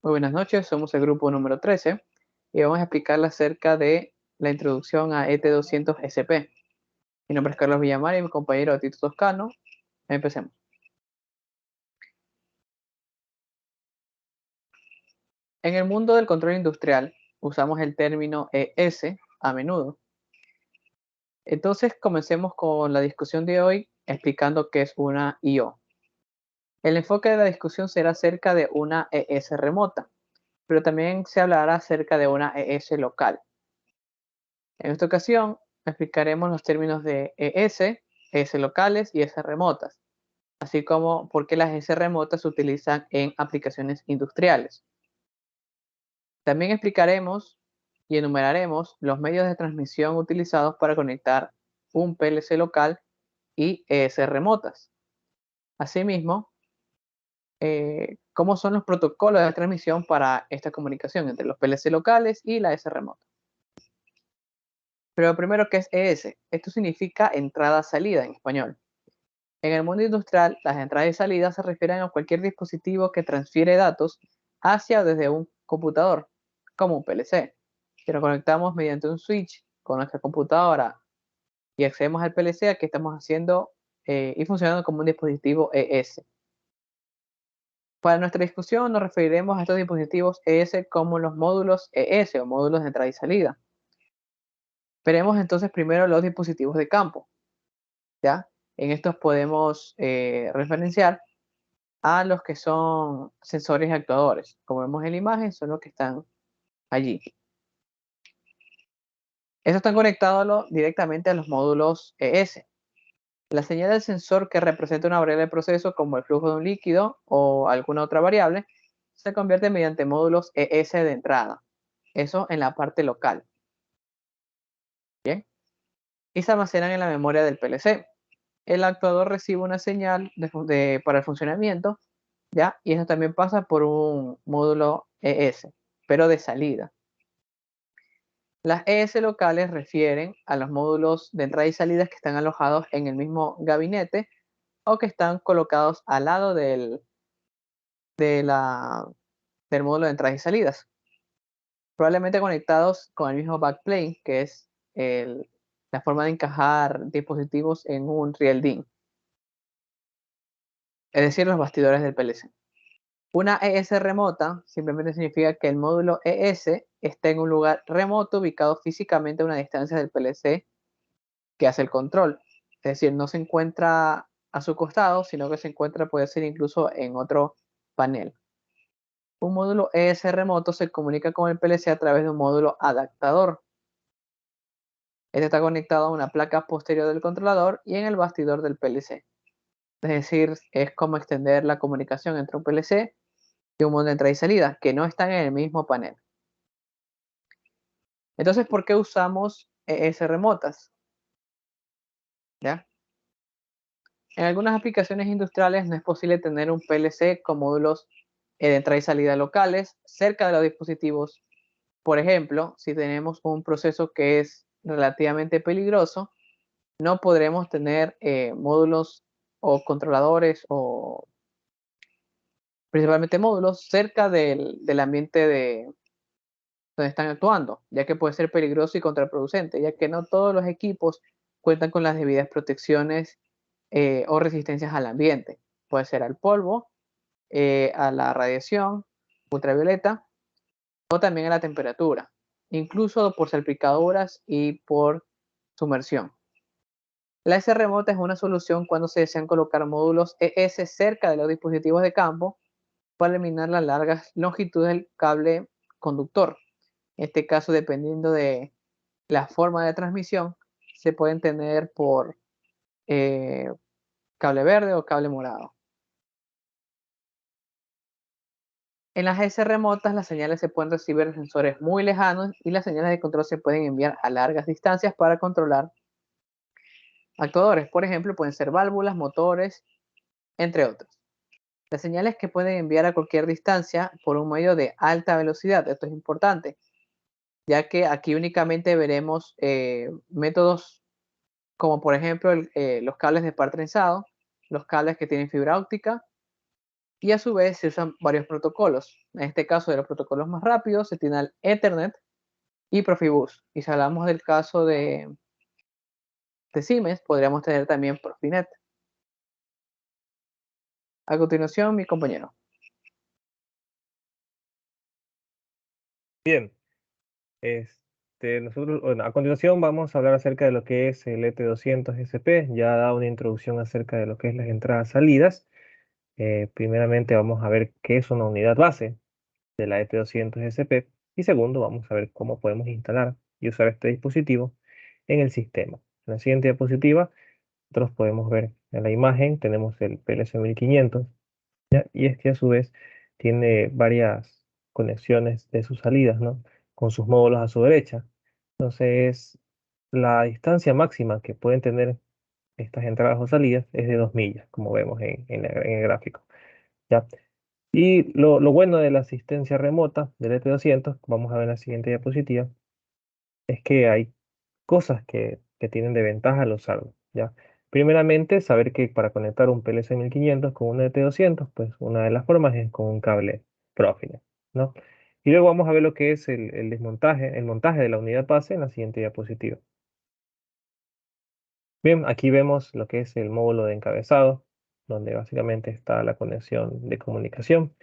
Muy buenas noches, somos el grupo número 13 y vamos a explicarle acerca de la introducción a ET200SP. Mi nombre es Carlos Villamar y mi compañero Tito Toscano. Empecemos. En el mundo del control industrial usamos el término ES a menudo. Entonces comencemos con la discusión de hoy explicando qué es una IO. El enfoque de la discusión será acerca de una ES remota, pero también se hablará acerca de una ES local. En esta ocasión explicaremos los términos de ES, ES locales y ES remotas, así como por qué las ES remotas se utilizan en aplicaciones industriales. También explicaremos y enumeraremos los medios de transmisión utilizados para conectar un PLC local y ES remotas. Asimismo, cómo son los protocolos de transmisión para esta comunicación entre los PLC locales y la ES remota. Pero primero, ¿qué es ES? Esto significa entrada-salida en español. En el mundo industrial, las entradas y salidas se refieren a cualquier dispositivo que transfiere datos hacia o desde un computador, como un PLC. Si nos conectamos mediante un switch con nuestra computadora y accedemos al PLC, aquí estamos haciendo y funcionando como un dispositivo ES. Para nuestra discusión nos referiremos a estos dispositivos ES como los módulos ES o módulos de entrada y salida. Veremos entonces primero los dispositivos de campo, ¿ya? En estos podemos referenciar a los que son sensores y actuadores. Como vemos en la imagen, son los que están allí. Estos están conectados directamente a los módulos ES. La señal del sensor que representa una variable de proceso, como el flujo de un líquido o alguna otra variable, se convierte mediante módulos ES de entrada. Eso en la parte local. Bien. Y se almacenan en la memoria del PLC. El actuador recibe una señal para el funcionamiento, ¿ya? Y eso también pasa por un módulo ES, pero de salida. Las ES locales refieren a los módulos de entrada y salidas que están alojados en el mismo gabinete o que están colocados al lado del módulo de entradas y salidas, probablemente conectados con el mismo backplane, que es la forma de encajar dispositivos en un real DIN, es decir, los bastidores del PLC. Una ES remota simplemente significa que el módulo ES está en un lugar remoto ubicado físicamente a una distancia del PLC que hace el control. Es decir, no se encuentra a su costado, sino que se encuentra, puede ser incluso en otro panel. Un módulo ES remoto se comunica con el PLC a través de un módulo adaptador. Este está conectado a una placa posterior del controlador y en el bastidor del PLC. Es decir, es como extender la comunicación entre un PLC y un módulo de entrada y salida, que no están en el mismo panel. Entonces, ¿por qué usamos ES remotas? ¿Ya? En algunas aplicaciones industriales no es posible tener un PLC con módulos de entrada y salida locales cerca de los dispositivos. Por ejemplo, si tenemos un proceso que es relativamente peligroso, no podremos tener módulos o controladores o principalmente módulos cerca del ambiente donde están actuando, ya que puede ser peligroso y contraproducente, ya que no todos los equipos cuentan con las debidas protecciones o resistencias al ambiente. Puede ser al polvo, a la radiación ultravioleta o también a la temperatura, incluso por salpicaduras y por sumersión. La S remota es una solución cuando se desean colocar módulos ES cerca de los dispositivos de campo para eliminar las largas longitudes del cable conductor. En este caso, dependiendo de la forma de transmisión, se pueden tener por cable verde o cable morado. En las S remotas, las señales se pueden recibir de sensores muy lejanos y las señales de control se pueden enviar a largas distancias para controlar actuadores. Por ejemplo, pueden ser válvulas, motores, entre otros. Las señales que pueden enviar a cualquier distancia por un medio de alta velocidad. Esto es importante, ya que aquí únicamente veremos métodos como por ejemplo los cables de par trenzado, los cables que tienen fibra óptica y a su vez se usan varios protocolos. En este caso, de los protocolos más rápidos, se tiene el Ethernet y Profibus. Y si hablamos del caso de Siemens, podríamos tener también Profinet. A continuación, mi compañero. Bien, nosotros, bueno, a continuación vamos a hablar acerca de lo que es el ET200SP. Ya he dado una introducción acerca de lo que es las entradas-salidas. Primeramente vamos a ver qué es una unidad base de la ET200SP y segundo vamos a ver cómo podemos instalar y usar este dispositivo en el sistema. En la siguiente diapositiva nosotros podemos ver en la imagen, tenemos el PLC1500, ¿ya? Y este a su vez tiene varias conexiones de sus salidas, ¿no? Con sus módulos a su derecha. Entonces, la distancia máxima que pueden tener estas entradas o salidas es de 2 millas, como vemos en el gráfico, ¿ya? Y lo bueno de la asistencia remota del ET200, vamos a ver en la siguiente diapositiva, es que hay cosas que tienen de ventaja al usarlo, ¿ya? Primeramente, saber que para conectar un PLC1500 con un ET200, pues una de las formas es con un cable Profinet, ¿no? Y luego vamos a ver lo que es el montaje de la unidad base en la siguiente diapositiva. Bien, aquí vemos lo que es el módulo de encabezado, donde básicamente está la conexión de comunicación.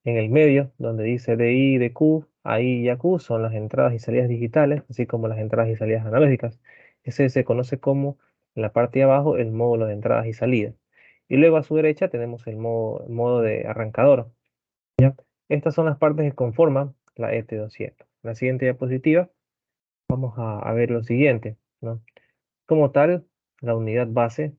En el medio, donde dice DI, DQ, AI y AQ, son las entradas y salidas digitales, así como las entradas y salidas analógicas. Ese se conoce como, en la parte de abajo, el módulo de entradas y salidas. Y luego a su derecha tenemos el modo de arrancador. Estas son las partes que conforman la ET200. En la siguiente diapositiva vamos a ver lo siguiente, ¿no? Como tal, la unidad base,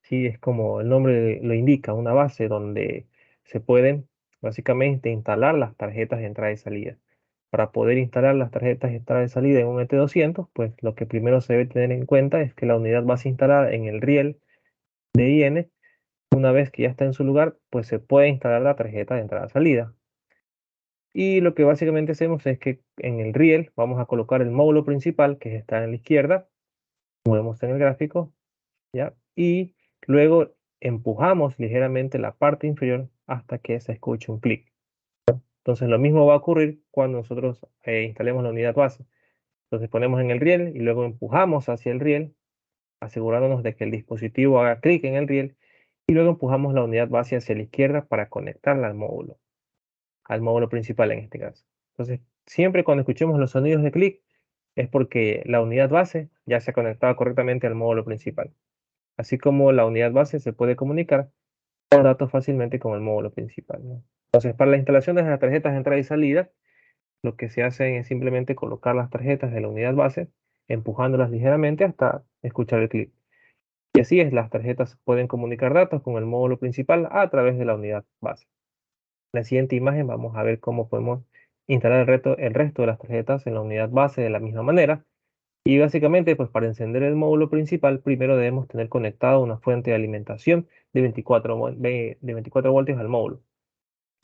sí, es como el nombre lo indica, una base donde se pueden básicamente instalar las tarjetas de entrada y salida. Para poder instalar las tarjetas de entrada y salida en un ET200, pues lo que primero se debe tener en cuenta es que la unidad va a ser instalada en el riel de IN. Una vez que ya está en su lugar, pues se puede instalar la tarjeta de entrada-salida. Y lo que básicamente hacemos es que en el riel vamos a colocar el módulo principal que está en la izquierda, como vemos en el gráfico, ¿ya? Y luego empujamos ligeramente la parte inferior hasta que se escuche un clic. Entonces lo mismo va a ocurrir cuando nosotros instalemos la unidad base. Entonces ponemos en el riel y luego empujamos hacia el riel, asegurándonos de que el dispositivo haga clic en el riel y luego empujamos la unidad base hacia la izquierda para conectarla al módulo principal en este caso. Entonces, siempre cuando escuchemos los sonidos de clic es porque la unidad base ya se ha conectado correctamente al módulo principal. Así como la unidad base se puede comunicar los datos fácilmente con el módulo principal, ¿no? Entonces, para la instalación de las tarjetas de entrada y salida, lo que se hace es simplemente colocar las tarjetas de la unidad base, empujándolas ligeramente hasta escuchar el clic. Y así es, las tarjetas pueden comunicar datos con el módulo principal a través de la unidad base. En la siguiente imagen vamos a ver cómo podemos instalar el resto de las tarjetas en la unidad base de la misma manera. Y básicamente, pues para encender el módulo principal, primero debemos tener conectado una fuente de alimentación de 24 voltios al módulo.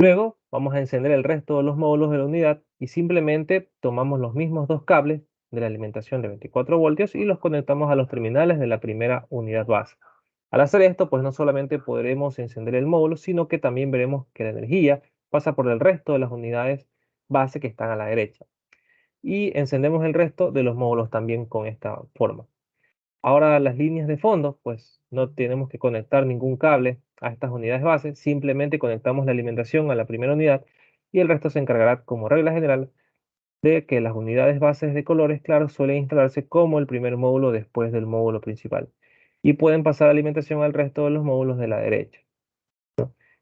Luego vamos a encender el resto de los módulos de la unidad y simplemente tomamos los mismos dos cables de la alimentación de 24 voltios y los conectamos a los terminales de la primera unidad base. Al hacer esto, pues no solamente podremos encender el módulo, sino que también veremos que la energía pasa por el resto de las unidades base que están a la derecha. Y encendemos el resto de los módulos también con esta forma. Ahora las líneas de fondo, pues no tenemos que conectar ningún cable a estas unidades base, simplemente conectamos la alimentación a la primera unidad y el resto se encargará como regla general de que las unidades bases de colores claros suelen instalarse como el primer módulo después del módulo principal y pueden pasar alimentación al resto de los módulos de la derecha.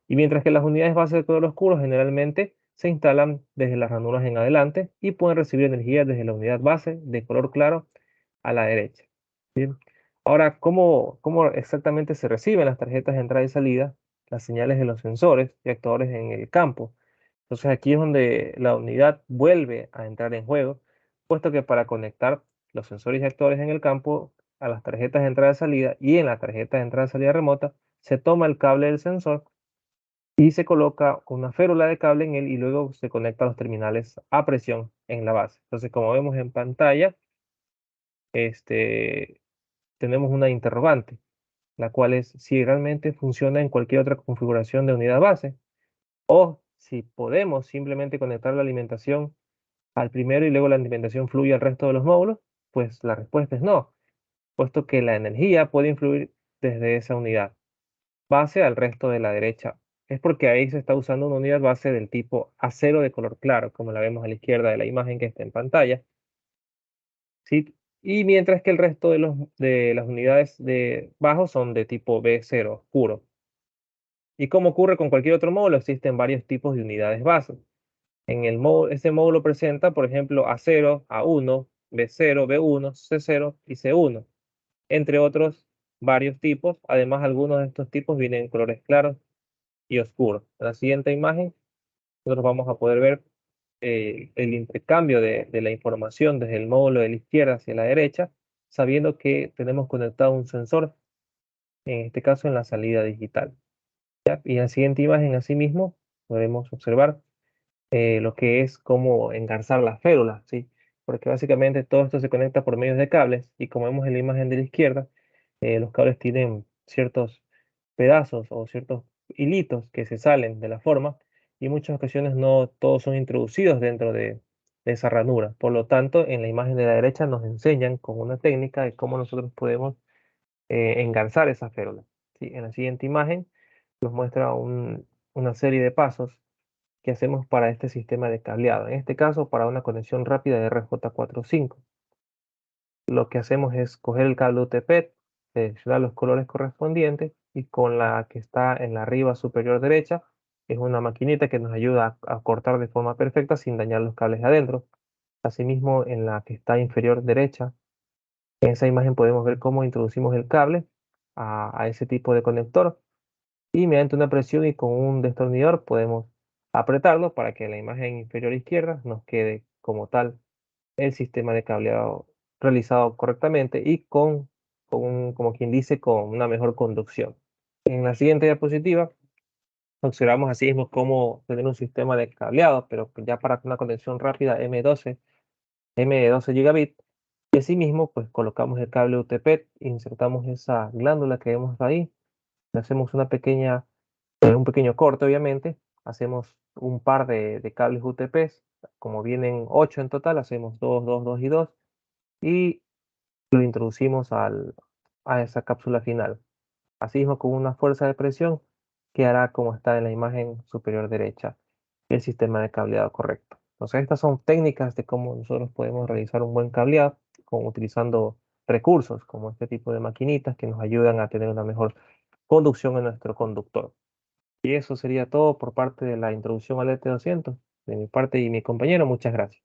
Y mientras que las unidades base de color oscuro generalmente se instalan desde las ranuras en adelante y pueden recibir energía desde la unidad base de color claro a la derecha. Bien. Ahora, ¿cómo exactamente se reciben las tarjetas de entrada y salida, las señales de los sensores y actuadores en el campo? Entonces aquí es donde la unidad vuelve a entrar en juego, puesto que para conectar los sensores y actuadores en el campo a las tarjetas de entrada y salida y en la tarjeta de entrada y salida remota, se toma el cable del sensor y se coloca una férula de cable en él y luego se conecta a los terminales a presión en la base. Entonces, como vemos en pantalla, tenemos una interrogante, la cual es si realmente funciona en cualquier otra configuración de unidad base. O si podemos simplemente conectar la alimentación al primero y luego la alimentación fluye al resto de los módulos, pues la respuesta es no, puesto que la energía puede influir desde esa unidad base al resto de la derecha. Es porque ahí se está usando una unidad base del tipo acero de color claro, como la vemos a la izquierda de la imagen que está en pantalla. ¿Sí? Y mientras que el resto de las unidades de bajo son de tipo B0 oscuro. Y como ocurre con cualquier otro módulo, existen varios tipos de unidades base. Ese módulo presenta, por ejemplo, A0, A1, B0, B1, C0 y C1, entre otros varios tipos. Además, algunos de estos tipos vienen en colores claros y oscuros. En la siguiente imagen, nosotros vamos a poder ver el intercambio de la información desde el módulo de la izquierda hacia la derecha, sabiendo que tenemos conectado un sensor, en este caso en la salida digital. ¿Ya? Y en la siguiente imagen, asimismo, podemos observar lo que es cómo engarzar las férulas, ¿sí? Porque básicamente todo esto se conecta por medios de cables y como vemos en la imagen de la izquierda, los cables tienen ciertos pedazos o ciertos hilitos que se salen de la forma y en muchas ocasiones no todos son introducidos dentro de esa ranura. Por lo tanto, en la imagen de la derecha nos enseñan con una técnica de cómo nosotros podemos engarzar esa férula, ¿sí? En la siguiente imagen nos muestra una serie de pasos que hacemos para este sistema de cableado. En este caso, para una conexión rápida de RJ45. Lo que hacemos es coger el cable UTP, seleccionar los colores correspondientes y con la que está en la arriba superior derecha, es una maquinita que nos ayuda a cortar de forma perfecta sin dañar los cables de adentro. Asimismo, en la que está inferior derecha, en esa imagen podemos ver cómo introducimos el cable a ese tipo de conector y mediante una presión y con un destornillador podemos apretarlo para que en la imagen inferior izquierda nos quede como tal el sistema de cableado realizado correctamente y como quien dice, con una mejor conducción. En la siguiente diapositiva observamos así mismo cómo tener un sistema de cableado, pero ya para una conexión rápida M12 gigabit. Y asimismo, pues colocamos el cable UTP, insertamos esa glándula que vemos ahí, le hacemos un pequeño corte, obviamente. Hacemos un par de cables UTPs, como vienen 8 en total, hacemos 2, 2, 2 y 2 y lo introducimos a esa cápsula final. Así mismo con una fuerza de presión que hará como está en la imagen superior derecha el sistema de cableado correcto. Entonces estas son técnicas de cómo nosotros podemos realizar un buen cableado utilizando recursos como este tipo de maquinitas que nos ayudan a tener una mejor conducción en nuestro conductor. Y eso sería todo por parte de la introducción al ET200. De mi parte y mi compañero, muchas gracias.